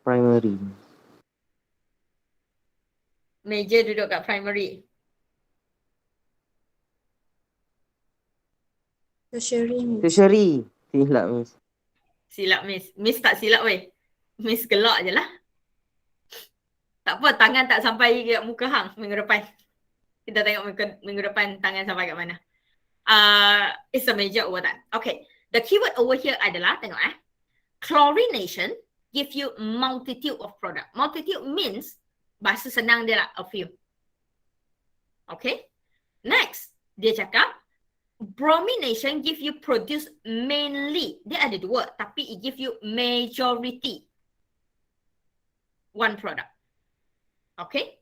Primary. Meja duduk kat primary. Tertiary, Miss. Tertiary. Silap, Miss. Silap Miss. Miss tak silap weh. Miss gelak je lah. Tak apa, tangan tak sampai ke muka hang minggu depan. Kita tengok minggu depan tangan sampai kat mana. It's a major over that. Okay. The keyword over here adalah, tengok chlorination give you multitude of product. Multitude means, bahasa senang dia lah, a few. Okay. Next, dia cakap, bromination give you produce mainly. Dia ada dua, tapi it give you majority. One product. Okay.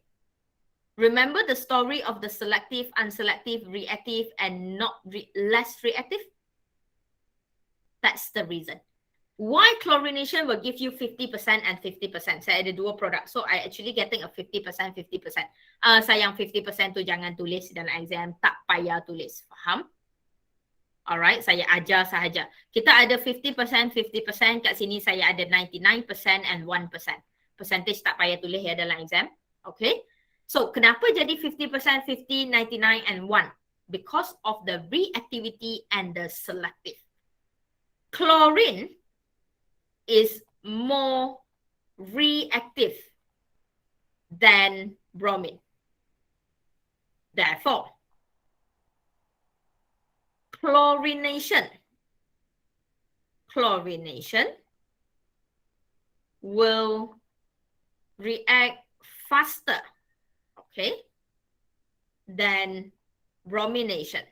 Remember the story of the selective, unselective, reactive, and not less reactive? That's the reason. Why chlorination will give you 50% and 50%? Saya ada dua produk. So, I actually getting a 50%, 50%. Sayang 50% tu jangan tulis dalam exam. Tak payah tulis. Faham? Alright, saya ajar sahaja. Kita ada 50%, 50%. Kat sini saya ada 99% and 1%. Percentage tak payah tulis ya dalam exam. Okay? So, kenapa jadi 50%, 50, 99 and 1? Because of the reactivity and the selective. Chlorine is more reactive than bromine. Therefore, chlorination will react faster, okay, than bromination.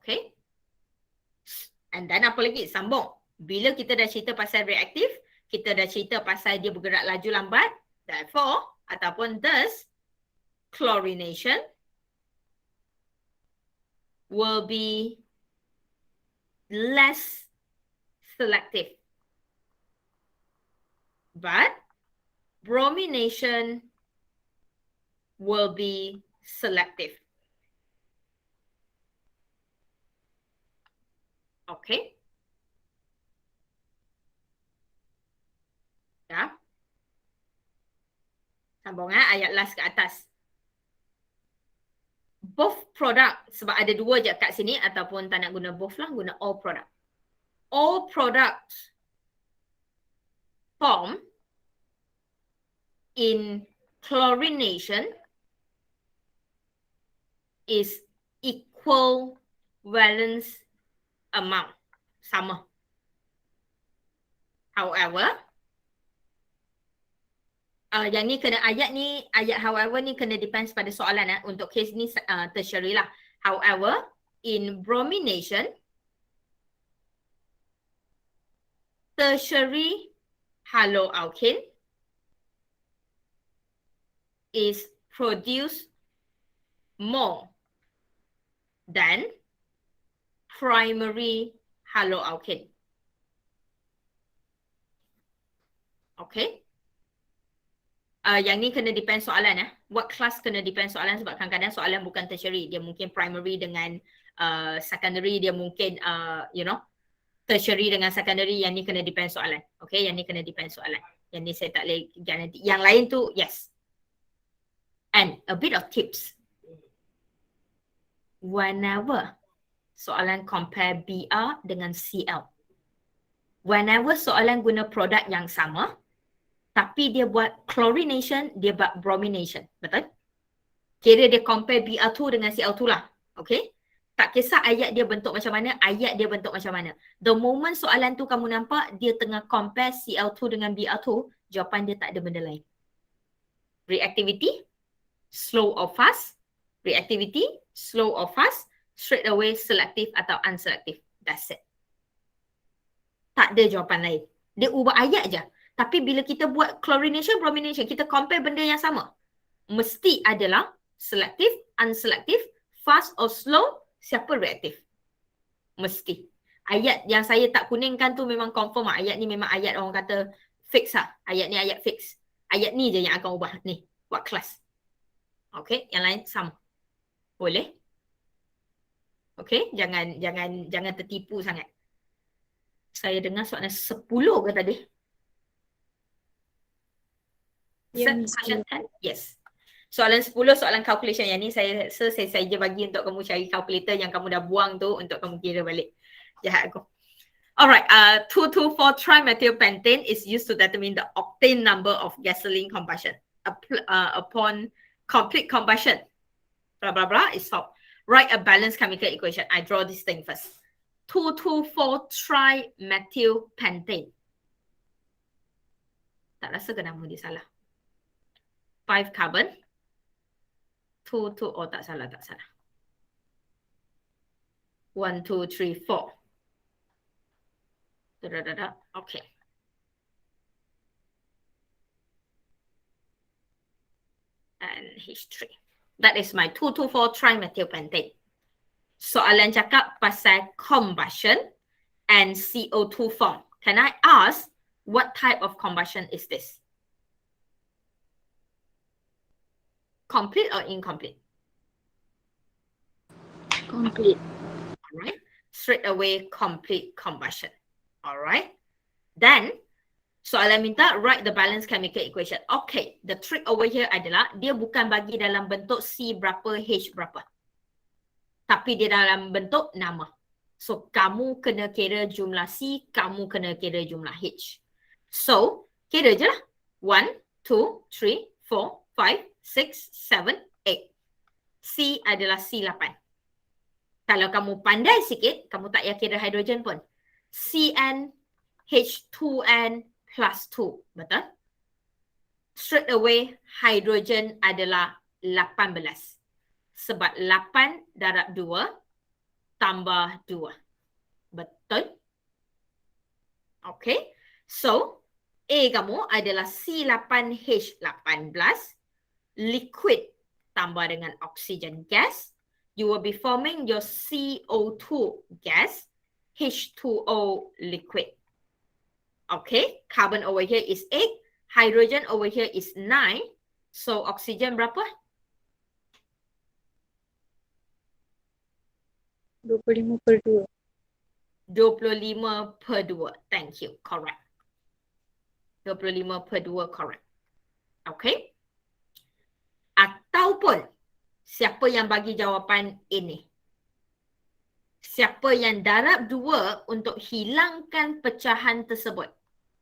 Okay. And then apa lagi? Sambung. Bila kita dah cerita pasal reaktif, kita dah cerita pasal dia bergerak laju lambat. Therefore, ataupun thus, chlorination will be less selective. But bromination will be selective. Okay. Ya. Sambung ayat last ke atas. Both product, sebab ada dua je kat sini ataupun tak nak guna both lah, guna all product. All products form in chlorination is equal valence amount. Sama. However, yang ni kena ayat however ni kena depends pada soalan untuk case ni tertiary lah. However, in bromination, tertiary haloalkane is produce more than primary haloalkane. Okay. Yang ni kena depend soalan What class kena depend soalan sebab kadang-kadang soalan bukan tertiary. Dia mungkin primary dengan secondary, dia mungkin tertiary dengan secondary. Yang ni kena depend soalan. Okay, yang ni kena depend soalan. Yang ni saya tak boleh guarantee. Yang lain tu yes. And a bit of tips. Whenever soalan compare BR dengan CL. Whenever soalan guna produk yang sama, tapi dia buat chlorination, dia buat bromination. Betul? Kira dia compare BR2 dengan CL2 lah. Okay? Tak kisah ayat dia bentuk macam mana, ayat dia bentuk macam mana. The moment soalan tu kamu nampak, dia tengah compare CL2 dengan BR2, jawapan dia tak ada benda lain. Reactivity, slow or fast. Reactivity, slow or fast. Straight away, selective atau unselective. That's it. Tak ada jawapan lain. Dia ubah ayat je. Tapi bila kita buat chlorination, bromination, kita compare benda yang sama. Mesti adalah selective, unselective, fast or slow, siapa reaktif. Mesti. Ayat yang saya tak kuningkan tu memang confirm lah. Ayat ni memang ayat orang kata fix lah. Ayat ni ayat fix. Ayat ni je yang akan ubah ni. Buat kelas. Okay, yang lain sama. Boleh? Okay, jangan tertipu sangat. Saya dengar soalan 10 ke tadi? Question 10? Yes. Soalan 10, soalan calculation. Yang ni saya je bagi untuk kamu cari calculator yang kamu dah buang tu untuk kamu kira balik. Jahat aku. Alright, 224 trimethyl pentane is used to determine the octane number of gasoline combustion. Upon complete combustion, blah blah blah, is solved. Write a balanced chemical equation. I draw this thing first. 224 trimethyl pentane. Tak rasa ke nama dia salah. 5 carbon. 2, oh tak salah. 1, 2, 3, 4. Okay. And H3. That is my 224 trimethyl pentane. Soalan cakap pasal combustion and CO2 form. Can I ask what type of combustion is this? Complete or incomplete? Complete. Alright. Straight away, complete combustion. Alright. Then, soalan minta write the balanced chemical equation. Okay, the trick over here adalah dia bukan bagi dalam bentuk C berapa, H berapa. Tapi dia dalam bentuk nama. So, kamu kena kira jumlah C, kamu kena kira jumlah H. So, kira je lah. 1, 2, 3, 4, 5, 6, 7, 8. C adalah C8. Kalau kamu pandai sikit, kamu tak payah kira hidrogen pun. Cn, H2n plus 2. Betul? Straight away, hidrogen adalah 18. Sebab 8 darab 2 tambah 2. Betul? Okay. So, A kamu adalah C8H18. Liquid tambah dengan oxygen gas. You will be forming your CO2 gas, H2O liquid. Okay, carbon over here is 8, hydrogen over here is 9. So oxygen berapa? 25/2. 25/2. Thank you. Correct. 25/2 correct. Okay. Ataupun siapa yang bagi jawapan ini? Siapa yang darab 2 untuk hilangkan pecahan tersebut?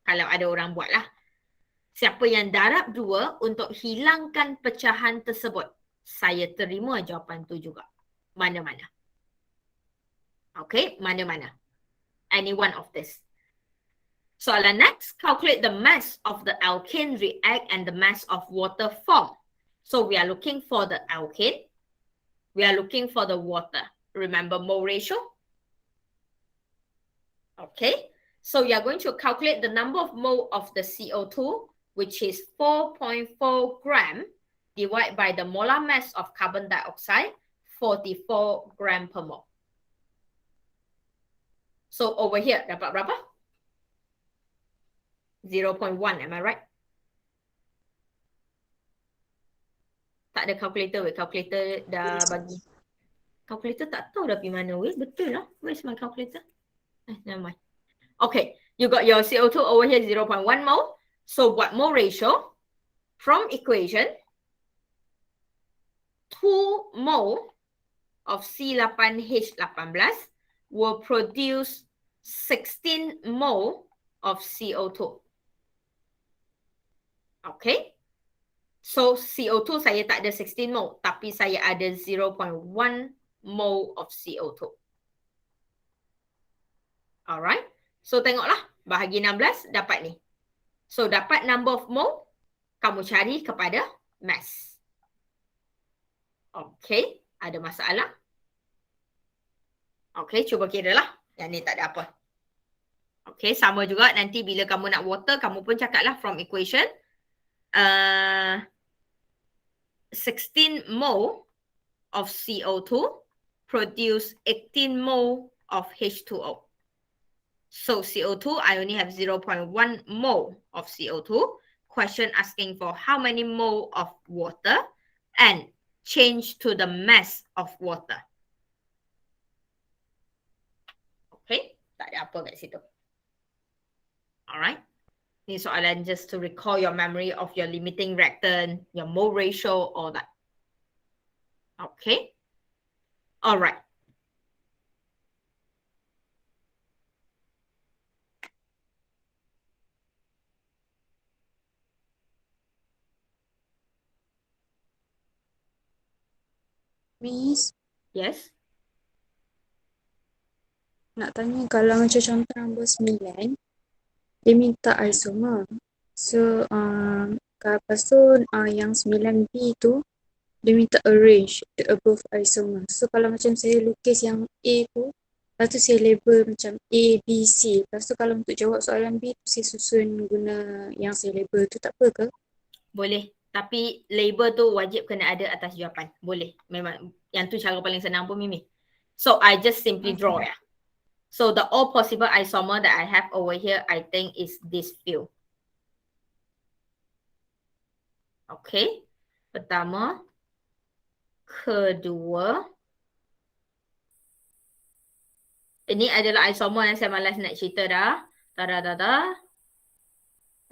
Kalau ada orang buat lah. Siapa yang darab 2 untuk hilangkan pecahan tersebut? Saya terima jawapan tu juga. Mana-mana. Okay, mana-mana. Any one of this. Soalan next, calculate the mass of the alkane react and the mass of water form. So we are looking for the alkane. We are looking for the water. Remember mole ratio? Okay. So we are going to calculate the number of mole of the CO2, which is 4.4 gram divide by the molar mass of carbon dioxide, 44 gram per mole. So over here, dapat berapa? 0.1, am I right? Tak ada calculator weh. Calculator dah bagi. Calculator tak tahu dah pergi mana weh. Betul lah. Where's my calculator? Never mind. Okay. You got your CO2 over here 0.1 mole. So what mole ratio? From equation, 2 mole of C8H18 will produce 16 mole of CO2. Okay. So CO2 saya tak ada 16 mole, tapi saya ada 0.1 mole of CO2. Alright. So tengoklah, bahagi 16 dapat ni. So dapat number of mole, kamu cari kepada mass. Okay, ada masalah? Okay, cuba kira lah. Yang ni tak ada apa. Okay, sama juga nanti bila kamu nak water, kamu pun cakaplah from equation. 16 mole of CO2 produce 18 mole of H2O. So CO2, I only have 0.1 mole of CO2. Question asking for how many mole of water and change to the mass of water. Okay, tak ada apa kat situ. Alright. Ni soalan just to recall your memory of your limiting reactant, your mole ratio, all that. Okay. Alright. Miss, Yes. nak tanya kalau macam contoh nombor 9, dia minta isomer. So, lepas tu yang 9B tu, dia minta arrange the above isomer. So, kalau macam saya lukis yang A tu, lepas tu saya label macam A, B, C. Lepas tu kalau untuk jawab soalan B tu, saya susun guna yang saya label tu, tak apa ke? Boleh. Tapi label tu wajib kena ada atas jawapan. Boleh. Memang yang tu cara paling senang pun Mimi. So, I just simply draw ya. So, the all possible isomer that I have over here, I think is this few. Okay. Pertama. Kedua. Ini adalah isomer yang saya malas nak cerita dah. Tada-tada.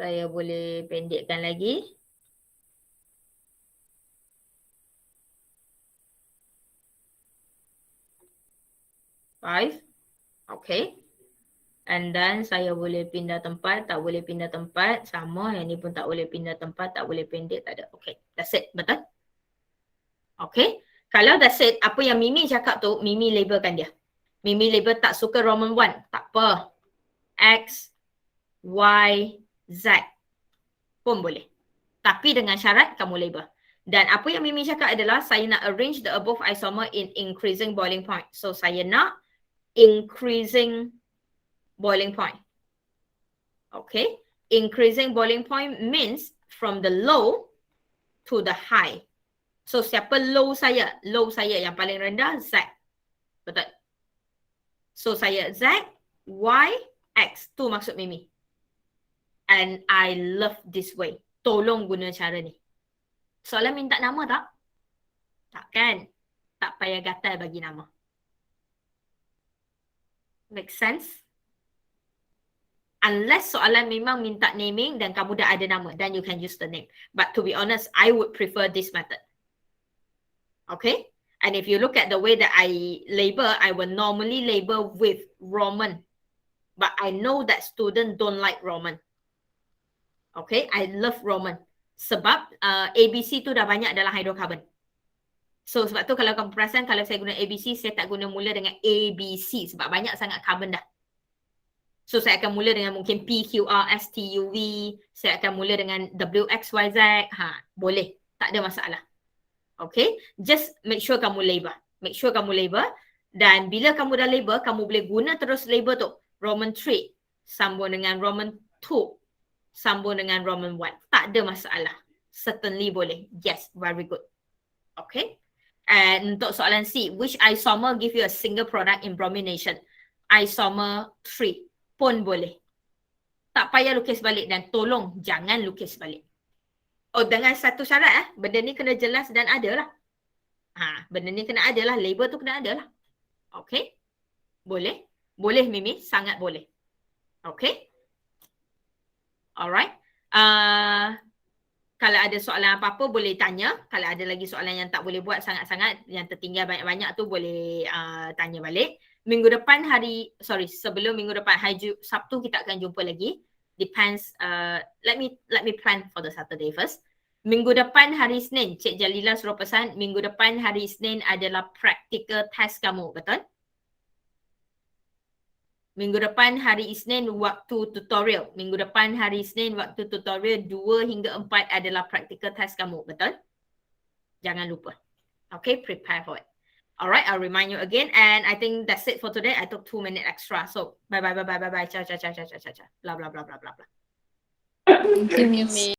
Saya boleh pendekkan lagi. Five. Okay. And then saya boleh pindah tempat, tak boleh pindah tempat. Sama, yang ni pun tak boleh pindah tempat, tak boleh pendek, tak ada. Okay, that's it. Betul? Okay. Kalau that's it, apa yang Mimi cakap tu, Mimi labelkan dia. Mimi label tak suka Roman 1. Tak apa. X, Y, Z pun boleh. Tapi dengan syarat kamu label. Dan apa yang Mimi cakap adalah saya nak arrange the above isomer in increasing boiling point. So saya nak increasing boiling point. Okay. Increasing boiling point means from the low to the high. So siapa low saya? Low saya yang paling rendah Z. Betul? So saya Z, Y, X. Tu maksud Mimi. And I love this way. Tolong guna cara ni. Soalan minta nama tak? Tak kan? Tak payah gatal bagi nama. Make sense? Unless soalan memang minta naming dan kamu dah ada nama, then you can use the name. But to be honest, I would prefer this method. Okay? And if you look at the way that I label, I will normally label with Roman. But I know that students don't like Roman. Okay? I love Roman. Sebab ABC tu dah banyak dalam hydrocarbon. So sebab tu kalau kamu perasan, kalau saya guna ABC, saya tak guna mula dengan ABC sebab banyak sangat carbon dah. So saya akan mula dengan mungkin PQRSTUV, saya akan mula dengan WXYZ, boleh, tak ada masalah. Okay, just make sure kamu label. Make sure kamu label dan bila kamu dah label, kamu boleh guna terus label tu. Roman 3 sambung dengan Roman 2 sambung dengan Roman 1. Tak ada masalah. Certainly boleh. Yes, very good. Okay. And untuk soalan C, which isomer give you a single product in bromination? Isomer 3 pun boleh. Tak payah lukis balik dan tolong jangan lukis balik. Oh, dengan satu syarat benda ni kena jelas dan ada lah. Benda ni kena ada lah, label tu kena ada lah. Okay? Boleh? Boleh Mimi, sangat boleh. Okay? Alright. Kalau ada soalan apa-apa boleh tanya. Kalau ada lagi soalan yang tak boleh buat sangat-sangat, yang tertinggal banyak-banyak tu boleh tanya balik. Minggu depan sebelum minggu depan, hari Sabtu kita akan jumpa lagi. Depends, let me plan for the Saturday first. Minggu depan hari Isnin, Cik Jalila suruh pesan, minggu depan hari Isnin adalah practical test kamu, betul? Minggu depan hari Isnin waktu tutorial. Minggu depan hari Isnin waktu tutorial 2 hingga 4 adalah practical test kamu, betul? Jangan lupa. Okay, prepare for it. Alright, I'll remind you again. And I think that's it for today. I took 2 minutes extra. So bye. Ciao. Blah, blah, blah, blah, blah. Thank you, Miss.